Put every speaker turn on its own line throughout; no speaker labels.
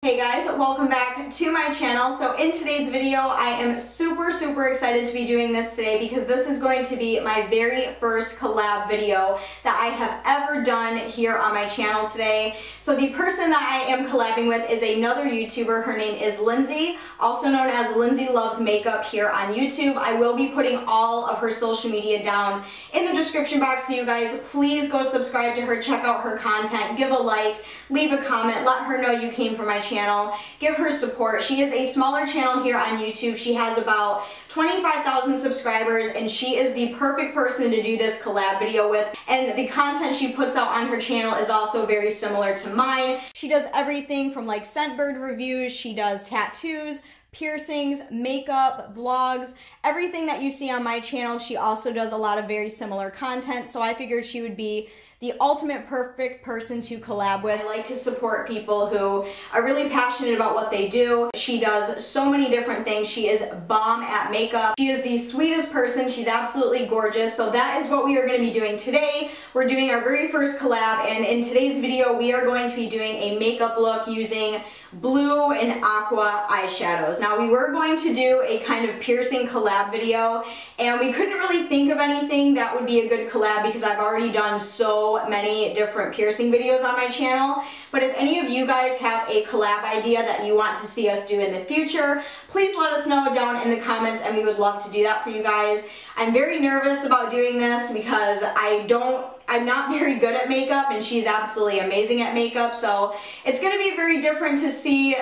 Hey guys, welcome back to my channel. So in today's video, I am super excited to be doing this today because this is going to be my very first collab video that I have ever done here on my channel today. So the person that I am collabing with is another YouTuber. Her name is Lindsay, also known as Lindsay Loves Makeup here on YouTube. I will be putting all of her social media down in the description box, so you guys please go subscribe to her, check out her content, give a like, leave a comment, let her know you came from my channel, give her support. She is a smaller channel here on YouTube. She has about 25,000 subscribers and she is the perfect person to do this collab video with, and the content she puts out on her channel is also very similar to mine. She does everything from like Scentbird reviews, she does tattoos, piercings, makeup, vlogs, everything that you see on my channel. She also does a lot of very similar content, so I figured she would be the ultimate perfect person to collab with. I like to support people who are really passionate about what they do. She does so many different things. She is bomb at makeup. She is the sweetest person. She's absolutely gorgeous. So that is what we are going to be doing today. We're doing our very first collab, and in today's video we are going to be doing a makeup look using blue and aqua eyeshadows. Now we were going to do a kind of piercing collab video and we couldn't really think of anything that would be a good collab because I've already done so many different piercing videos on my channel. But if any of you guys have a collab idea that you want to see us do in the future, please let us know down in the comments and we would love to do that for you guys. I'm very nervous about doing this because I'm not very good at makeup and she's absolutely amazing at makeup, so it's going to be very different to see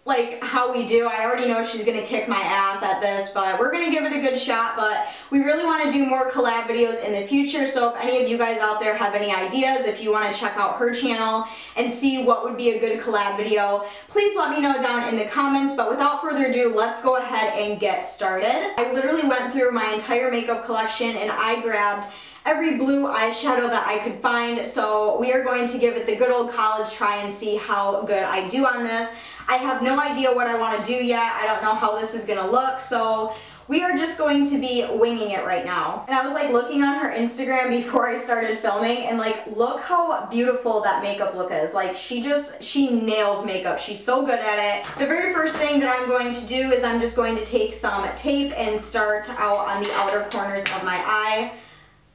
like how we do. I already know she's gonna kick my ass at this, but we're gonna give it a good shot. But we really want to do more collab videos in the future, so if any of you guys out there have any ideas, if you want to check out her channel and see what would be a good collab video, please let me know down in the comments. But without further ado, let's go ahead and get started. I literally went through my entire makeup collection and I grabbed every blue eyeshadow that I could find, so we are going to give it the good old college try and see how good I do on this. I have no idea what I want to do yet. I don't know how this is gonna look, so we are just going to be winging it right now. And I was like looking on her Instagram before I started filming, and like look how beautiful that makeup look is. Like she nails makeup. She's so good at it. The very first thing that I'm going to do is I'm just going to take some tape and start out on the outer corners of my eye.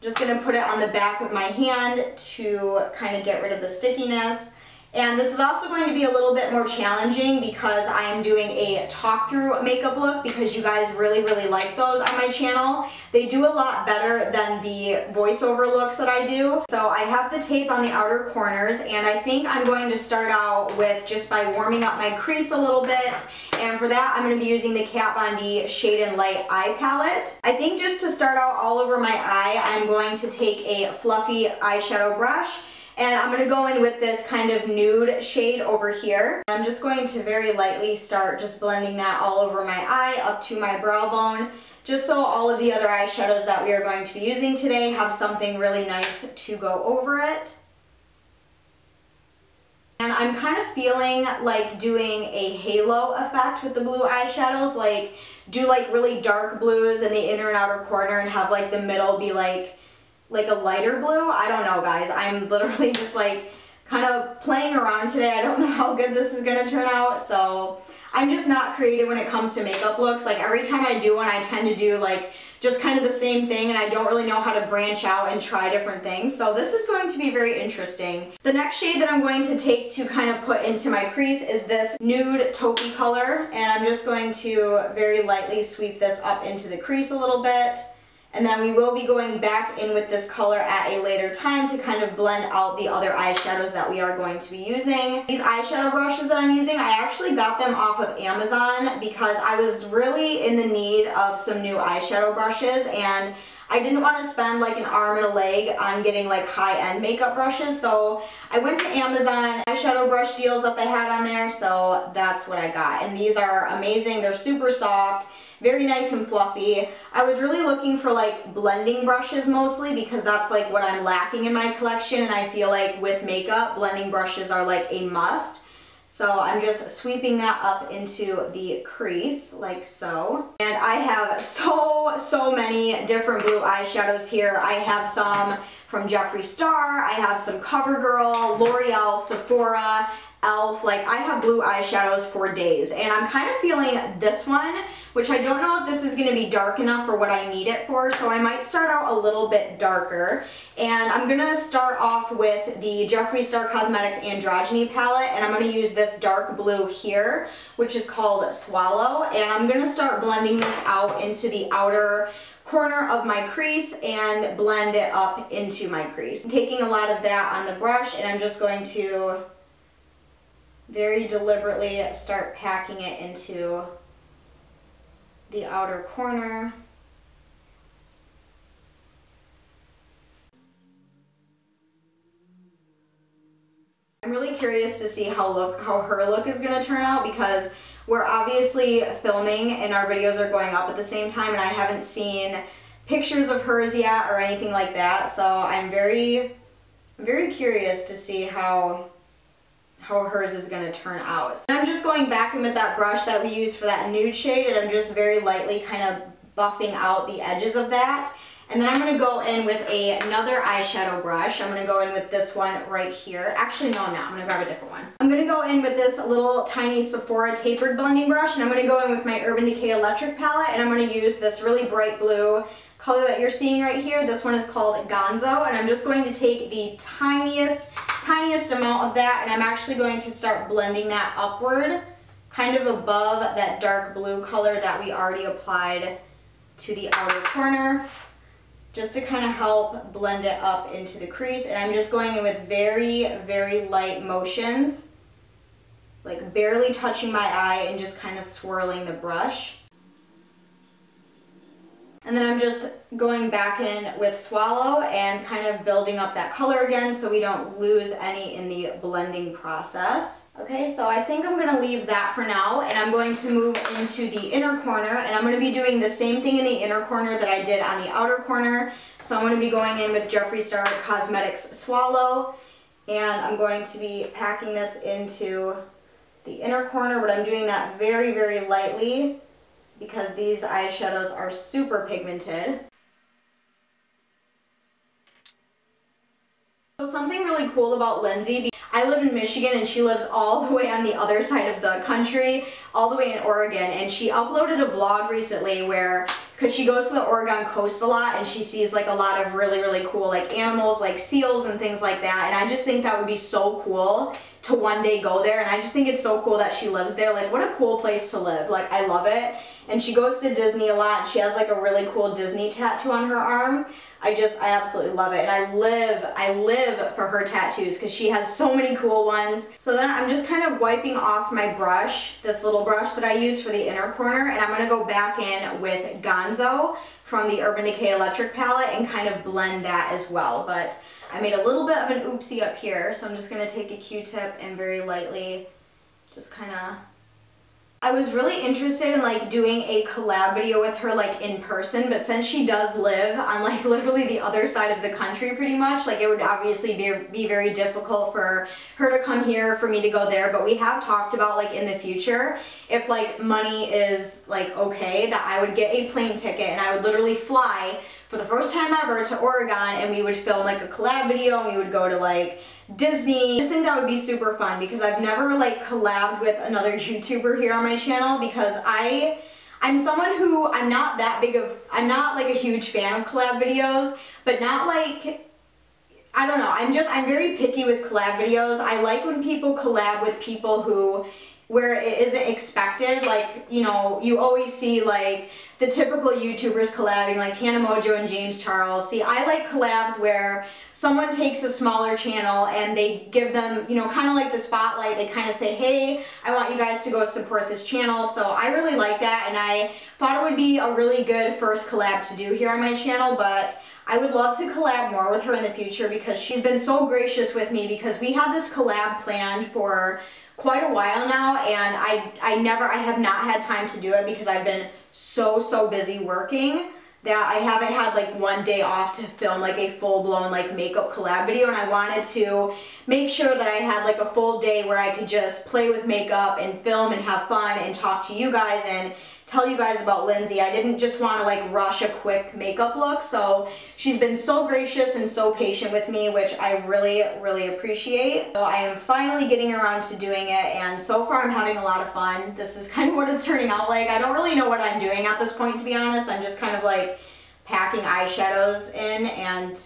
Just gonna put it on the back of my hand to kind of get rid of the stickiness. And this is also going to be a little bit more challenging because I am doing a talk-through makeup look because you guys really like those on my channel. They do a lot better than the voiceover looks that I do. So I have the tape on the outer corners, and I think I'm going to start out with just by warming up my crease a little bit. And for that, I'm going to be using the Kat Von D Shade and Light Eye Palette. I think just to start out all over my eye, I'm going to take a fluffy eyeshadow brush, and I'm going to go in with this kind of nude shade over here. I'm just going to very lightly start just blending that all over my eye up to my brow bone, just so all of the other eyeshadows that we are going to be using today have something really nice to go over it. And I'm kind of feeling like doing a halo effect with the blue eyeshadows, like do like really dark blues in the inner and outer corner and have like the middle be like a lighter blue. I don't know, guys. I'm literally just like kind of playing around today. I don't know how good this is gonna turn out, so I'm just not creative when it comes to makeup looks. Like every time I do one, I tend to do like just kind of the same thing, and I don't really know how to branch out and try different things. So this is going to be very interesting. The next shade that I'm going to take to kind of put into my crease is this nude taupey color, and I'm just going to very lightly sweep this up into the crease a little bit. And then we will be going back in with this color at a later time to kind of blend out the other eyeshadows that we are going to be using. These eyeshadow brushes that I'm using, I actually got them off of Amazon because I was really in the need of some new eyeshadow brushes, and I didn't want to spend like an arm and a leg on getting like high-end makeup brushes, so I went to Amazon, eyeshadow brush deals that they had on there, so that's what I got. And these are amazing. They're super soft, very nice and fluffy. I was really looking for like blending brushes mostly because that's like what I'm lacking in my collection, and I feel like with makeup, blending brushes are like a must. So I'm just sweeping that up into the crease like so. And I have so many different blue eyeshadows here. I have some from Jeffree Star, I have some CoverGirl, L'Oreal, Sephora, e.l.f. Like, I have blue eyeshadows for days, and I'm kind of feeling this one, which I don't know if this is going to be dark enough for what I need it for, so I might start out a little bit darker. And I'm going to start off with the Jeffree Star Cosmetics Androgyny palette, and I'm going to use this dark blue here, which is called Swallow, and I'm going to start blending this out into the outer corner of my crease and blend it up into my crease. I'm taking a lot of that on the brush, and I'm just going to very deliberately start packing it into the outer corner. I'm really curious to see how her look is going to turn out, because we're obviously filming and our videos are going up at the same time, and I haven't seen pictures of hers yet or anything like that, so I'm very curious to see how hers is going to turn out. And I'm just going back in with that brush that we used for that nude shade, and I'm just very lightly kind of buffing out the edges of that. And then I'm going to go in with another eyeshadow brush. I'm going to go in with this one right here. Actually, no, I'm not. I'm going to grab a different one. I'm going to go in with this little tiny Sephora tapered blending brush, and I'm going to go in with my Urban Decay Electric palette, and I'm going to use this really bright blue color that you're seeing right here. This one is called Gonzo, and I'm just going to take the tiniest amount of that, and I'm actually going to start blending that upward, kind of above that dark blue color that we already applied to the outer corner, just to kind of help blend it up into the crease. And I'm just going in with very light motions, like barely touching my eye and just kind of swirling the brush. And then I'm just going back in with Swallow and kind of building up that color again so we don't lose any in the blending process. Okay, so I think I'm going to leave that for now, and I'm going to move into the inner corner, and I'm going to be doing the same thing in the inner corner that I did on the outer corner. So I'm going to be going in with Jeffree Star Cosmetics Swallow, and I'm going to be packing this into the inner corner, but I'm doing that very lightly, because these eyeshadows are super pigmented. So something really cool about Lindsay, I live in Michigan and she lives all the way on the other side of the country, all the way in Oregon, and she uploaded a vlog recently where, because she goes to the Oregon coast a lot and she sees like a lot of really cool like animals like seals and things like that, and I just think that would be so cool to one day go there, and I just think it's so cool that she lives there. Like, what a cool place to live. Like, I love it. And she goes to Disney a lot, and she has like a really cool Disney tattoo on her arm. I absolutely love it, and I live for her tattoos because she has so many cool ones. So then I'm just kind of wiping off my brush, this little brush that I use for the inner corner, and I'm going to go back in with Gonzo from the Urban Decay Electric palette and kind of blend that as well. But I made a little bit of an oopsie up here, so I'm just going to take a Q-tip and very lightly just kind of... I was really interested in like doing a collab video with her like in person, but since she does live on like literally the other side of the country pretty much, like it would obviously be very difficult for her to come here, for me to go there. But we have talked about like in the future, if like money is like okay, that I would get a plane ticket and I would literally fly for the first time ever to Oregon, and we would film like a collab video, and we would go to like Disney. I just think that would be super fun, because I've never like collabed with another YouTuber here on my channel, because I'm someone who, I'm not like a huge fan of collab videos, but not like, I don't know, I'm very picky with collab videos. I like when people collab with people where it isn't expected. Like, you know, you always see like the typical YouTubers collabing, like Tana Mojo and James Charles. See, I like collabs where someone takes a smaller channel and they give them, you know, kind of like the spotlight. They kind of say, hey, I want you guys to go support this channel. So I really like that, and I thought it would be a really good first collab to do here on my channel. But I would love to collab more with her in the future, because she's been so gracious with me, because we had this collab planned for quite a while now, and I have not had time to do it because I've been so busy working that I haven't had like one day off to film like a full-blown like makeup collab video, and I wanted to make sure that I had like a full day where I could just play with makeup and film and have fun and talk to you guys and tell you guys about Lindsay. I didn't just want to like rush a quick makeup look, so she's been so gracious and so patient with me, which I really, really appreciate. So I am finally getting around to doing it, and so far I'm having a lot of fun. This is kind of what it's turning out like. I don't really know what I'm doing at this point, to be honest. I'm just kind of like packing eyeshadows in and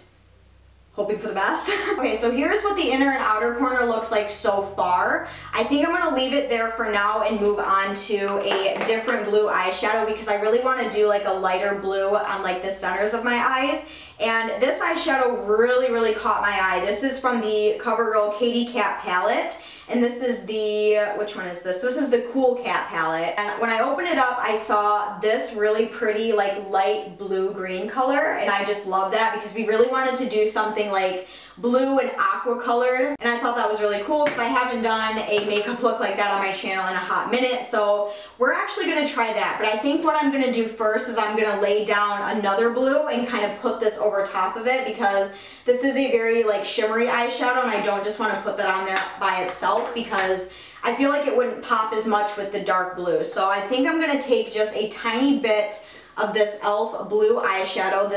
hoping for the best. Okay, so here's what the inner and outer corner looks like so far. I think I'm gonna leave it there for now and move on to a different blue eyeshadow because I really want to do like a lighter blue on like the centers of my eyes. And this eyeshadow really, really caught my eye. This is from the CoverGirl Katy Kat palette. And this is the, which one is this? This is the Cool Cat palette. And when I opened it up, I saw this really pretty like light blue-green color. And I just love that because we really wanted to do something like blue and aqua colored. And I thought that was really cool because I haven't done a makeup look like that on my channel in a hot minute. So we're actually gonna try that. But I think what I'm gonna do first is I'm gonna lay down another blue and kind of put this over top of it because this is a very like shimmery eyeshadow and I don't just want to put that on there by itself because I feel like it wouldn't pop as much with the dark blue. So I think I'm going to take just a tiny bit of this e.l.f. blue eyeshadow.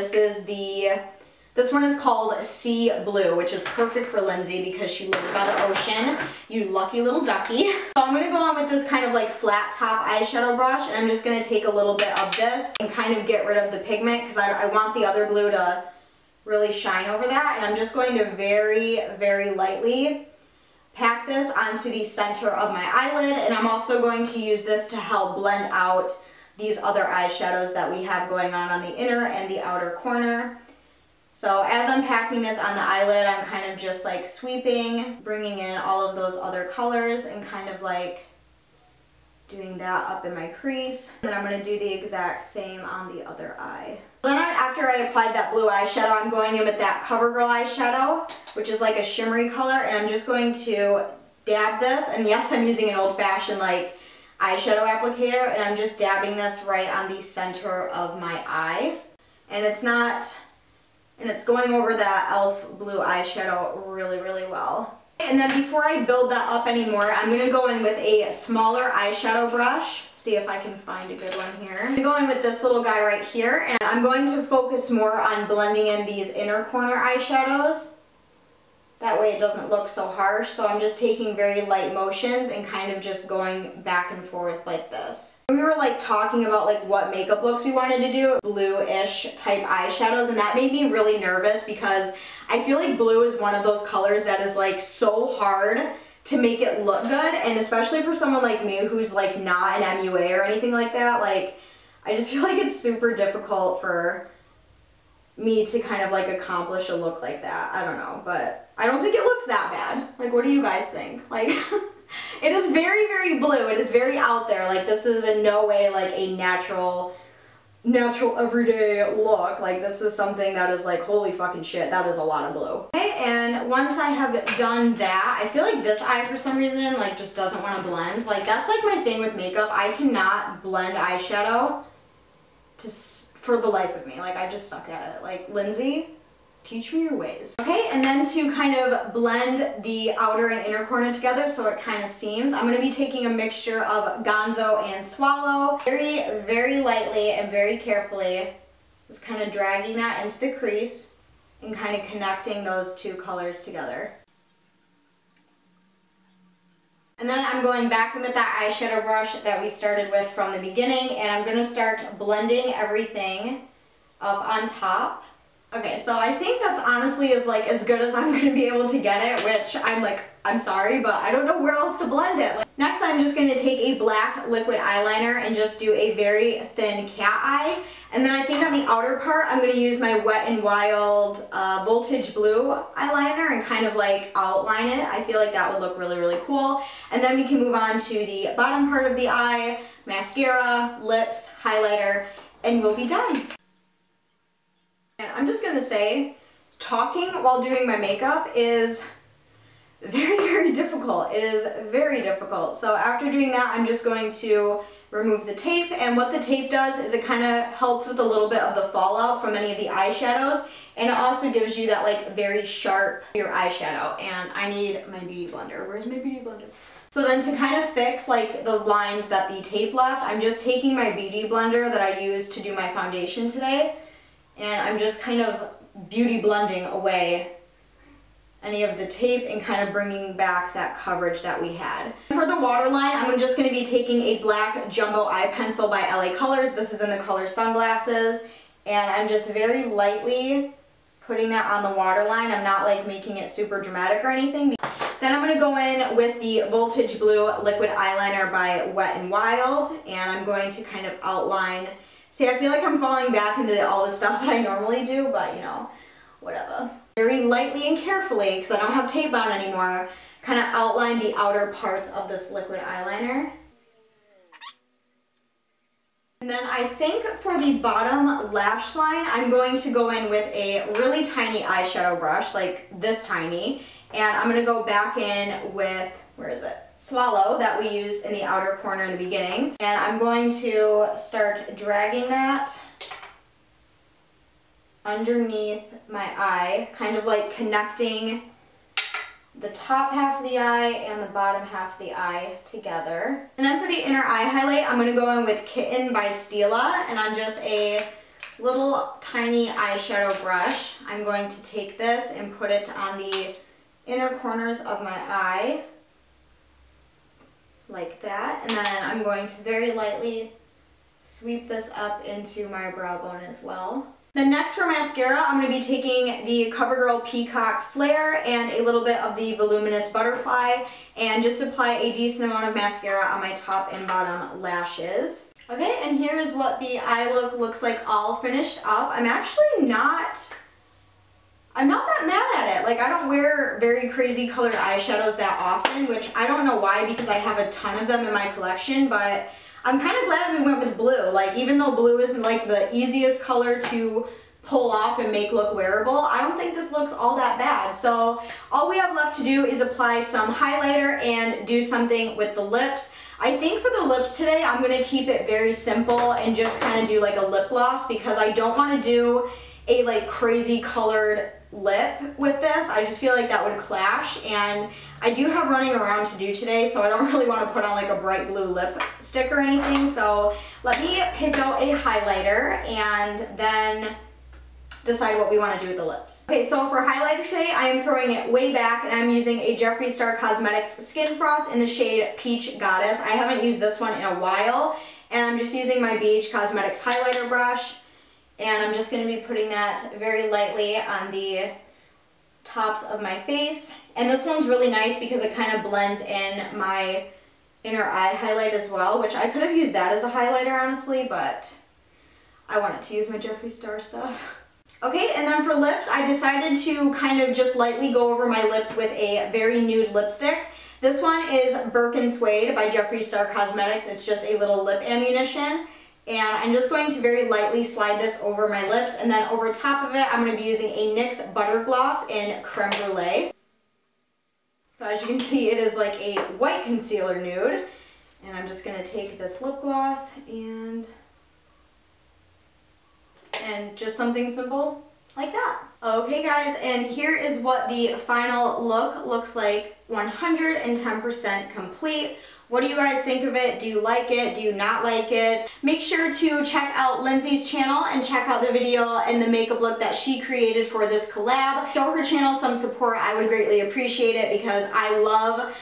This one is called Sea Blue, which is perfect for Lindsay because she lives by the ocean. You lucky little ducky. So I'm going to go on with this kind of like flat top eyeshadow brush and I'm just going to take a little bit of this and kind of get rid of the pigment because I want the other blue to really shine over that, and I'm just going to very, very lightly pack this onto the center of my eyelid, and I'm also going to use this to help blend out these other eyeshadows that we have going on the inner and the outer corner. So as I'm packing this on the eyelid, I'm kind of just like sweeping, bringing in all of those other colors and kind of like doing that up in my crease. And then I'm going to do the exact same on the other eye. Then after I applied that blue eyeshadow, I'm going in with that CoverGirl eyeshadow, which is like a shimmery color, and I'm just going to dab this, and yes, I'm using an old-fashioned like eyeshadow applicator, and I'm just dabbing this right on the center of my eye. And it's going over that e.l.f. blue eyeshadow really, really well. And then before I build that up anymore, I'm going to go in with a smaller eyeshadow brush. See if I can find a good one here. I'm going to go in with this little guy right here, and I'm going to focus more on blending in these inner corner eyeshadows. That way it doesn't look so harsh. So I'm just taking very light motions and kind of just going back and forth like this. We were like talking about like what makeup looks we wanted to do, blue-ish type eyeshadows, and that made me really nervous because I feel like blue is one of those colors that is like so hard to make it look good, and especially for someone like me who's like not an MUA or anything like that, like I just feel like it's super difficult for me to kind of like accomplish a look like that. I don't know, but I don't think it looks that bad. Like, what do you guys think? Like it is very, very blue. It is very out there. Like, this is in no way like a natural everyday look. Like, this is something that is like, holy fucking shit, that is a lot of blue. Okay, and once I have done that, I feel like this eye for some reason like just doesn't want to blend. Like, that's like my thing with makeup. I cannot blend eyeshadow for the life of me. Like, I just suck at it. Like, Lindsay, teach me your ways. Okay, and then to kind of blend the outer and inner corner together so it kind of seams, I'm going to be taking a mixture of Gonzo and Swallow. Very, very lightly and very carefully, just kind of dragging that into the crease and kind of connecting those two colors together. And then I'm going back in with that eyeshadow brush that we started with from the beginning, and I'm going to start blending everything up on top. Okay, so I think that's honestly as good as I'm going to be able to get it, which I'm sorry, but I don't know where else to blend it. Next, I'm just going to take a black liquid eyeliner and just do a very thin cat eye. And then I think on the outer part, I'm going to use my Wet n Wild Voltage Blue eyeliner and kind of like outline it. I feel like that would look really, really cool. And then we can move on to the bottom part of the eye, mascara, lips, highlighter, and we'll be done. And I'm just going to say, talking while doing my makeup is very, very difficult. It is very difficult. So after doing that, I'm just going to remove the tape, and what the tape does is it kind of helps with a little bit of the fallout from any of the eyeshadows, and it also gives you that like very sharp your eyeshadow. And I need my beauty blender. Where's my beauty blender? So then to kind of fix like the lines that the tape left, I'm just taking my beauty blender that I used to do my foundation today, and I'm just kind of beauty blending away any of the tape and kind of bringing back that coverage that we had. For the waterline, I'm just going to be taking a black jumbo eye pencil by LA Colors. This is in the color Sunglasses, and I'm just very lightly putting that on the waterline. I'm not like making it super dramatic or anything. Then I'm going to go in with the Voltage Blue liquid eyeliner by Wet n Wild, and I'm going to kind of outline. See, I feel like I'm falling back into all the stuff that I normally do, but you know, whatever. Very lightly and carefully, because I don't have tape on anymore, kind of outline the outer parts of this liquid eyeliner. And then I think for the bottom lash line, I'm going to go in with a really tiny eyeshadow brush, like this tiny, and I'm going to go back in with, where is it? Swallow, that we used in the outer corner in the beginning. And I'm going to start dragging that underneath my eye, kind of like connecting the top half of the eye and the bottom half of the eye together. And then for the inner eye highlight, I'm going to go in with Kitten by Stila, and on just a little tiny eyeshadow brush, I'm going to take this and put it on the inner corners of my eye, like that. And then I'm going to very lightly sweep this up into my brow bone as well. Then next for mascara, I'm going to be taking the CoverGirl Peacock Flare and a little bit of the Voluminous Butterfly, and just apply a decent amount of mascara on my top and bottom lashes. Okay, and here is what the eye look looks like all finished up. I'm actually not that mad at it. Like, I don't wear very crazy colored eyeshadows that often, which I don't know why, because I have a ton of them in my collection, but I'm kind of glad we went with blue. Like, even though blue isn't like the easiest color to pull off and make look wearable, I don't think this looks all that bad. So all we have left to do is apply some highlighter and do something with the lips. I think for the lips today, I'm going to keep it very simple and just kind of do like a lip gloss, because I don't want to do a like crazy colored lip with this. I just feel like that would clash, and I do have running around to do today, so I don't really want to put on like a bright blue lipstick or anything. So let me pick out a highlighter and then decide what we want to do with the lips. Okay, so for highlighter today, I am throwing it way back, and I'm using a Jeffree Star Cosmetics Skin Frost in the shade Peach Goddess. I haven't used this one in a while, and I'm just using my BH Cosmetics highlighter brush. And I'm just going to be putting that very lightly on the tops of my face. And this one's really nice because it kind of blends in my inner eye highlight as well, which I could have used that as a highlighter, honestly, but I wanted to use my Jeffree Star stuff. Okay, and then for lips, I decided to kind of just lightly go over my lips with a very nude lipstick. This one is Birkin Suede by Jeffree Star Cosmetics. It's just a little lip ammunition. And I'm just going to very lightly slide this over my lips, and then over top of it, I'm going to be using a NYX Butter Gloss in Creme Brulee. So as you can see, it is like a white concealer nude. And I'm just going to take this lip gloss and just something simple like that. Okay guys, and here is what the final look looks like, 110% complete. What do you guys think of it? Do you like it? Do you not like it? Make sure to check out Lindsay's channel and check out the video and the makeup look that she created for this collab. Show her channel some support. I would greatly appreciate it, because I love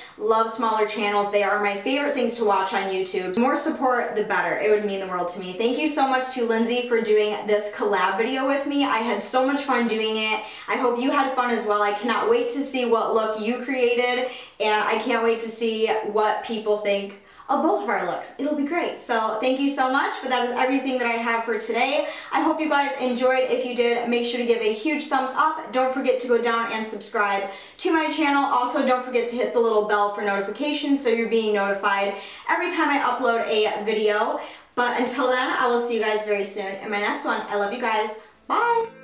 smaller channels. They are my favorite things to watch on YouTube. The more support, the better. It would mean the world to me. Thank you so much to Lindsay for doing this collab video with me. I had so much fun doing it. I hope you had fun as well. I cannot wait to see what look you created, and I can't wait to see what people think of both of our looks. It'll be great. So thank you so much, but that is everything that I have for today. I hope you guys enjoyed. If you did, make sure to give a huge thumbs up. Don't forget to go down and subscribe to my channel. Also, don't forget to hit the little bell for notifications so you're being notified every time I upload a video. But until then, I will see you guys very soon in my next one. I love you guys. Bye!